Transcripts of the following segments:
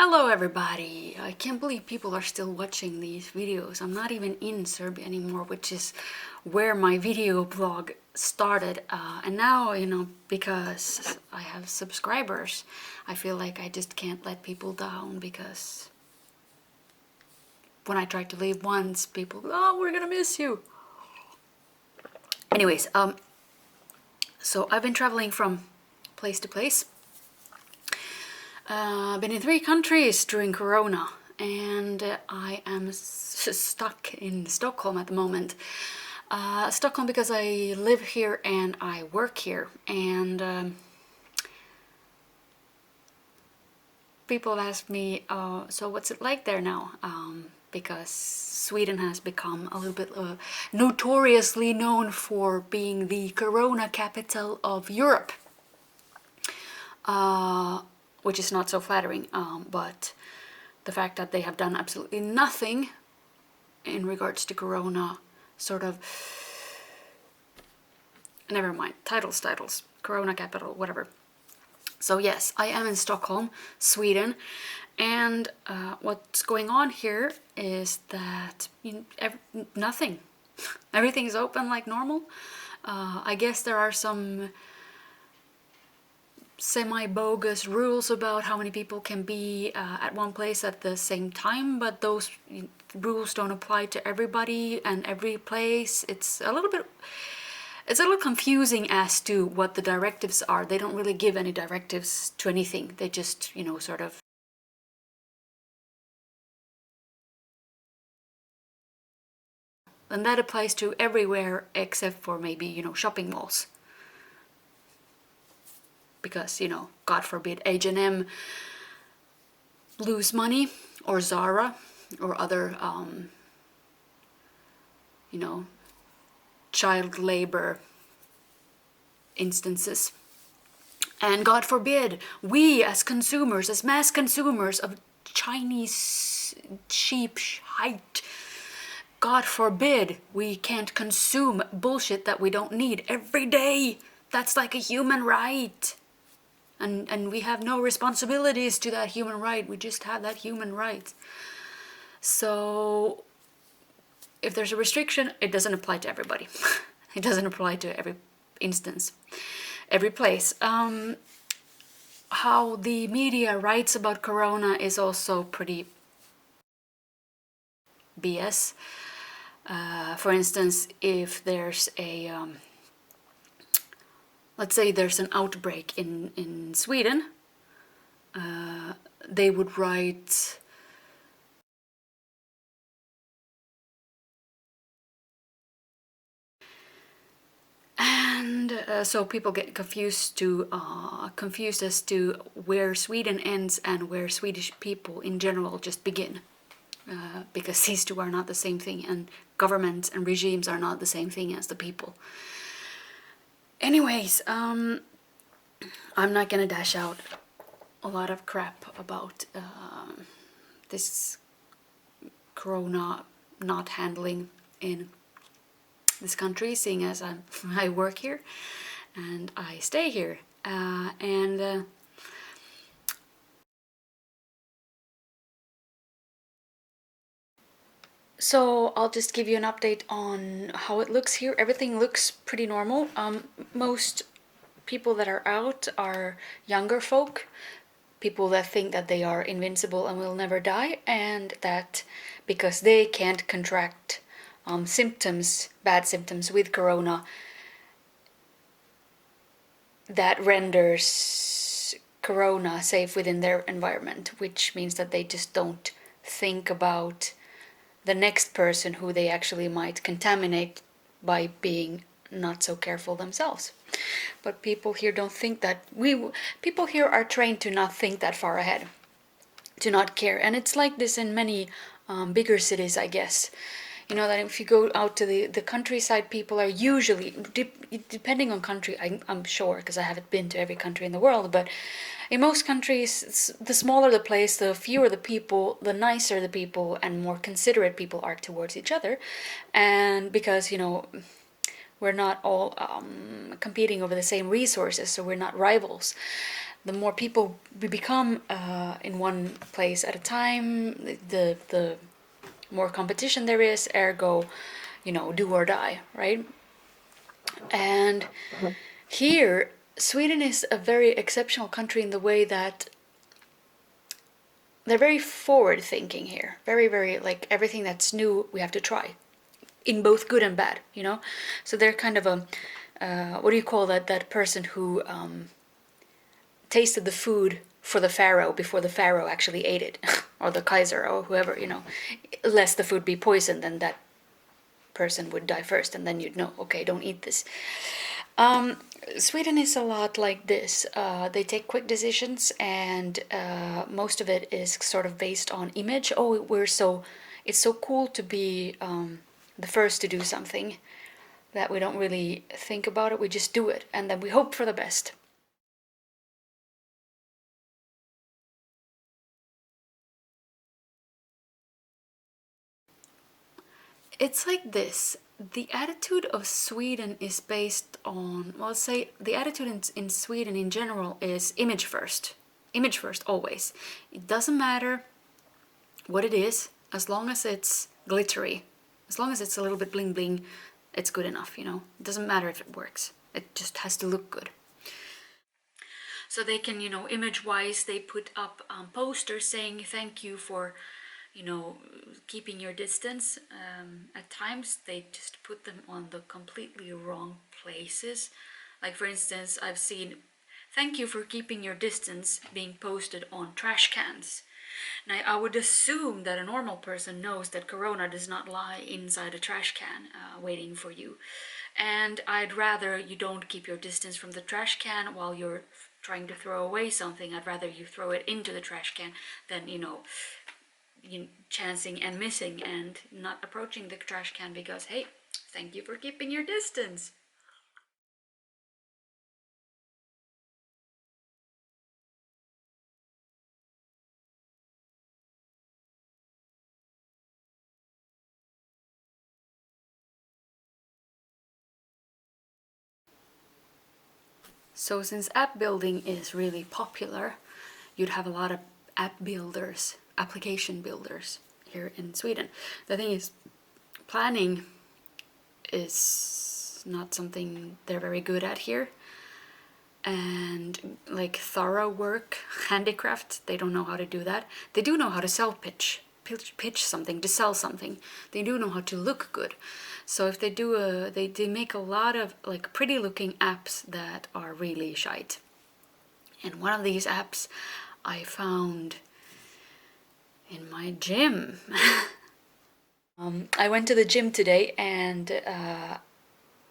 Hello everybody! I can't believe people are still watching these videos. I'm not even in Serbia anymore, which is where my video blog started. And now, because I have subscribers, I feel like I just can't let people down, because when I try to leave once, people go, "Oh, we're gonna miss you." Anyways, so I've been traveling from place to place. Been in 3 countries during Corona, and I am stuck in Stockholm at the moment. Stockholm because I live here and I work here, and people ask me, so what's it like there now? Because Sweden has become a little bit notoriously known for being the Corona capital of Europe. Which is not so flattering, but the fact that they have done absolutely nothing in regards to Corona, sort of, never mind, titles, Corona capital, whatever. So yes, I am in Stockholm, Sweden, and what's going on here is that nothing. Everything's open like normal. I guess there are some semi-bogus rules about how many people can be at one place at the same time, but those rules don't apply to everybody and every place. It's a little confusing as to what the directives are. They don't really give any directives to anything. They just, sort of. And that applies to everywhere except for maybe, shopping malls. Because, God forbid, H&M lose money, or Zara, or other, child labor instances. And God forbid, we as consumers, as mass consumers of Chinese cheap shite, God forbid we can't consume bullshit that we don't need every day. That's like a human right. And we have no responsibilities to that human right. We just have that human right. So if there's a restriction, it doesn't apply to everybody. It doesn't apply to every instance, every place. How the media writes about Corona is also pretty BS. For instance, if there's a let's say there's an outbreak in Sweden, they would write and so people get confused as to where Sweden ends and where Swedish people in general just begin, because these two are not the same thing, and governments and regimes are not the same thing as the people. Anyways, I'm not gonna dash out a lot of crap about this Corona not handling in this country, seeing as I work here and I stay here, so I'll just give you an update on how it looks here. Everything looks pretty normal. Most people that are out are younger folk, people that think that they are invincible and will never die, and that because they can't contract bad symptoms with Corona, that renders Corona safe within their environment, which means that they just don't think about the next person who they actually might contaminate by being not so careful themselves. But people here don't think that. People here are trained to not think that far ahead, to not care. And it's like this in many bigger cities, I guess. That if you go out to the countryside, people are usually, depending on country, I'm sure, because I haven't been to every country in the world, but in most countries, the smaller the place, the fewer the people, the nicer the people, and more considerate people are towards each other. And because, we're not all competing over the same resources, so we're not rivals. the more people we become in one place at a time, the more competition there is, ergo, do or die, right? And here, Sweden is a very exceptional country in the way that they're very forward thinking here. Very, very, like, everything that's new, we have to try. In both good and bad, So they're kind of a, what do you call that person who tasted the food for the pharaoh before the pharaoh actually ate it, or the Kaiser, or whoever, lest the food be poisoned, then that person would die first, and then you'd know, okay, don't eat this. Sweden is a lot like this. They take quick decisions, and most of it is sort of based on image. Oh, it's so cool to be the first to do something that we don't really think about it. We just do it, and then we hope for the best. It's like this. The attitude of Sweden is based on, well, say the attitude in Sweden in general is image first. Image first, always. It doesn't matter what it is, as long as it's glittery, as long as it's a little bit bling bling, it's good enough, It doesn't matter if it works. It just has to look good. So they can, image wise, they put up posters saying thank you for keeping your distance. At times they just put them on the completely wrong places. Like, for instance, I've seen thank you for keeping your distance being posted on trash cans. Now, I would assume that a normal person knows that Corona does not lie inside a trash can waiting for you. And I'd rather you don't keep your distance from the trash can while you're trying to throw away something. I'd rather you throw it into the trash can than, chancing and missing and not approaching the trash can because, hey, thank you for keeping your distance. So since app building is really popular, you'd have a lot of app builders, application builders here in Sweden. The thing is, planning is not something they're very good at here. And like thorough work, handicraft, they don't know how to do that. They do know how to pitch something, to sell something. They do know how to look good. So if they do they make a lot of like pretty looking apps that are really shite. And one of these apps I found in my gym. I went to the gym today, and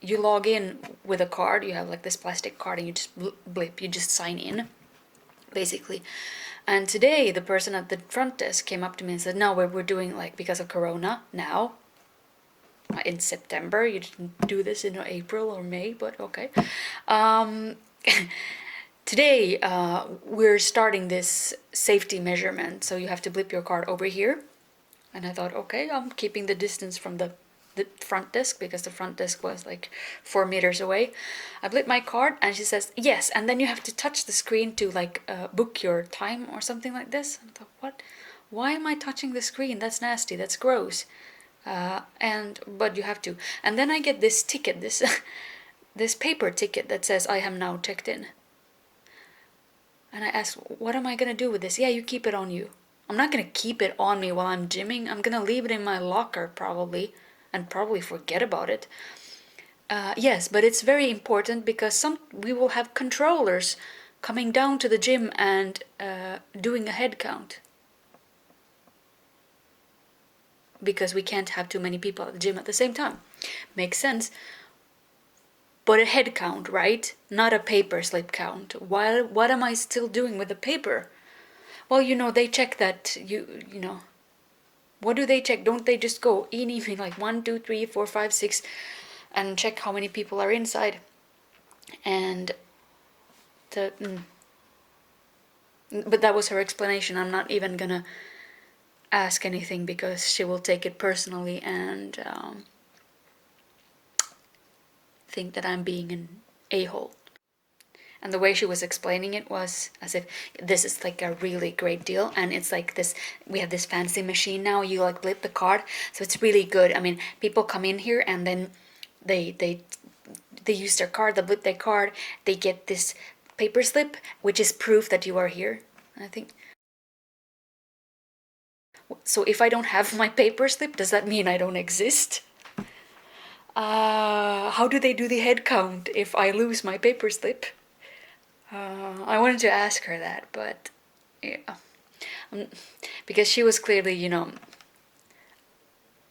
you log in with a card. You have like this plastic card, and you just blip, you just sign in, basically. And today the person at the front desk came up to me and said, no, we're doing, like, because of Corona now, in September, you didn't do this in April or May, but okay. Today we're starting this safety measurement, so you have to blip your card over here. And I thought, okay, I'm keeping the distance from the front desk, because the front desk was like 4 meters away. I blip my card, and she says, yes, and then you have to touch the screen to like book your time or something like this. And I thought, what? Why am I touching the screen? That's nasty, that's gross. But you have to. And then I get this ticket, this this paper ticket that says I am now checked in. And I asked, what am I gonna do with this? Yeah, you keep it on you. I'm not gonna keep it on me while I'm gymming. I'm gonna leave it in my locker probably, and probably forget about it. Yes, but it's very important because we will have controllers coming down to the gym and doing a head count. Because we can't have too many people at the gym at the same time. Makes sense. But a head count, right? Not a paper slip count. What am I still doing with the paper? Well, they check that you know. What do they check? Don't they just go eeny, like 1, 2, 3, 4, 5, 6, and check how many people are inside? And but that was her explanation. I'm not even gonna ask anything because she will take it personally and think that I'm being an a-hole. And the way she was explaining it was as if this is like a really great deal, and it's like this, we have this fancy machine now, you like blip the card, so it's really good. I mean, people come in here and then they use their card, they blip their card, they get this paper slip, which is proof that you are here. I think so. If I don't have my paper slip, does that mean I don't exist? How do they do the head count if I lose my paper slip? I wanted to ask her that, but yeah, because she was clearly,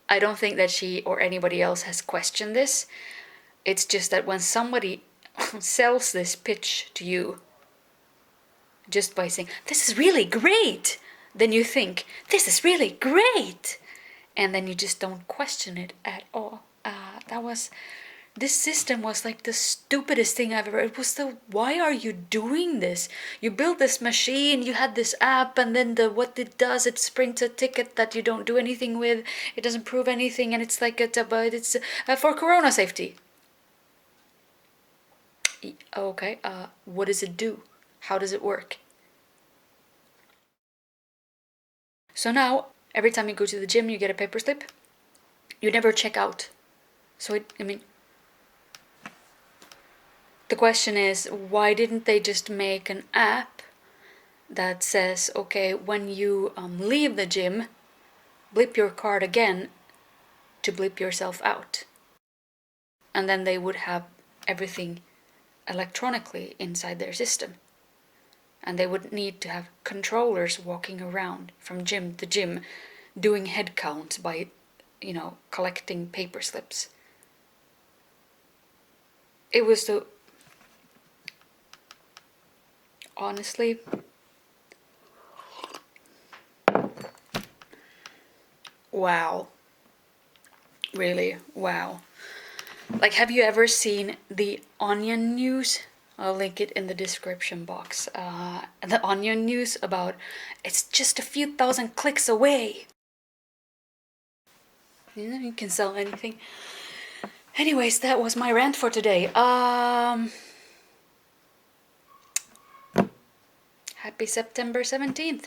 I don't think that she or anybody else has questioned this. It's just that when somebody sells this pitch to you just by saying, this is really great, then you think, this is really great, and then you just don't question it at all. This system was like the stupidest thing I've ever. It was why are you doing this? You build this machine, you had this app, and then what it does, it prints a ticket that you don't do anything with. It doesn't prove anything, and it's like it's for corona safety. Okay, what does it do? How does it work? So now, every time you go to the gym, you get a paper slip. You never check out. So the question is, why didn't they just make an app that says, okay, when you leave the gym, blip your card again to blip yourself out? And then they would have everything electronically inside their system. And they would need to have controllers walking around from gym to gym doing head counts by, collecting paper slips. It was honestly, wow. Really, wow. Like, have you ever seen the Onion News? I'll link it in the description box. The Onion News about it's just a few thousand clicks away. You can sell anything. Anyways, that was my rant for today. Happy September 17th.